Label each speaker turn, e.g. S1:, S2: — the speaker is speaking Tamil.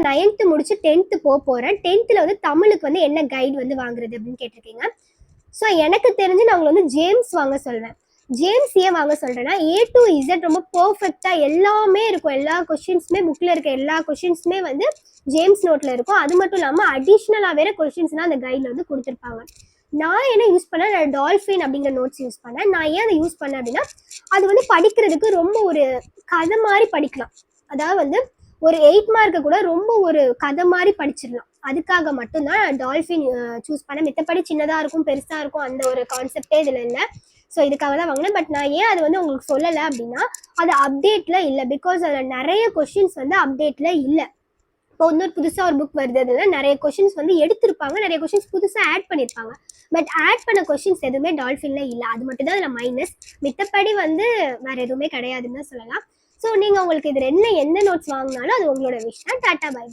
S1: 9th முடிச்சு 10th போறேன். 10th வந்து தமிழுக்கு வந்து என்ன கைடு வந்து வாங்குறது அப்படின்னு கேட்டிருக்கீங்க. ஸோ எனக்கு தெரிஞ்சு நான் உங்களை வந்து ஜேம்ஸ் வாங்க சொல்வேன். ஜேம்ஸ் ஏன் வாங்க சொல்றேன்னா A to Z ரொம்ப பர்ஃபெக்டா எல்லாமே இருக்கும். எல்லா கொஸ்டின்ஸுமே புக்ல இருக்க எல்லா கொஸ்டின்ஸுமே வந்து ஜேம்ஸ் நோட்ல இருக்கும். அது மட்டும் இல்லாம அடிஷ்னலா வேற கொஸ்டின்ஸ்லாம் அந்த கைட்ல வந்து கொடுத்துருப்பாங்க. நான் என்ன யூஸ் பண்ணேன், நான் டால்ஃபின் அப்படிங்கிற நோட்ஸ் யூஸ் பண்ணேன். நான் ஏன் அதை யூஸ் பண்ணேன் அப்படின்னா, அது வந்து படிக்கிறதுக்கு ரொம்ப ஒரு கதை மாதிரி படிக்கலாம். அதாவது வந்து ஒரு 8 மார்க்கு கூட ரொம்ப ஒரு கதை மாதிரி படிச்சிடலாம். அதுக்காக மட்டும்தான் நான் டால்ஃபின் சூஸ் பண்ணேன். மித்தபடி சின்னதாக இருக்கும் பெருசாக இருக்கும் அந்த ஒரு கான்செப்டே இதில் இல்லை. ஸோ இதுக்காக தான் வாங்கினேன். பட் நான் ஏன் அது வந்து உங்களுக்கு சொல்லலை அப்படின்னா, அது அப்டேட்டில் இல்லை. பிகாஸ் அதில் நிறைய கொஷின்ஸ் வந்து அப்டேட்டில் இல்லை. இப்போ இன்னொரு புதுசாக ஒரு புக் வருது, அதில் நிறைய கொஷின்ஸ் வந்து எடுத்திருப்பாங்க, நிறைய கொஷின்ஸ் புதுசாக ஆட் பண்ணியிருப்பாங்க. பட் ஆட் பண்ண கொஷின்ஸ் எதுவுமே டால்ஃபின்ல இல்லை. அது மட்டும் தான் அதில் மைனஸ். மித்தபடி வந்து வேற எதுவுமே கிடையாதுன்னு சொல்லலாம். ஸோ நீங்கள் உங்களுக்கு இது எந்த நோட்ஸ் வாங்கினாலும் அது உங்களோட விஷயம். Tata by.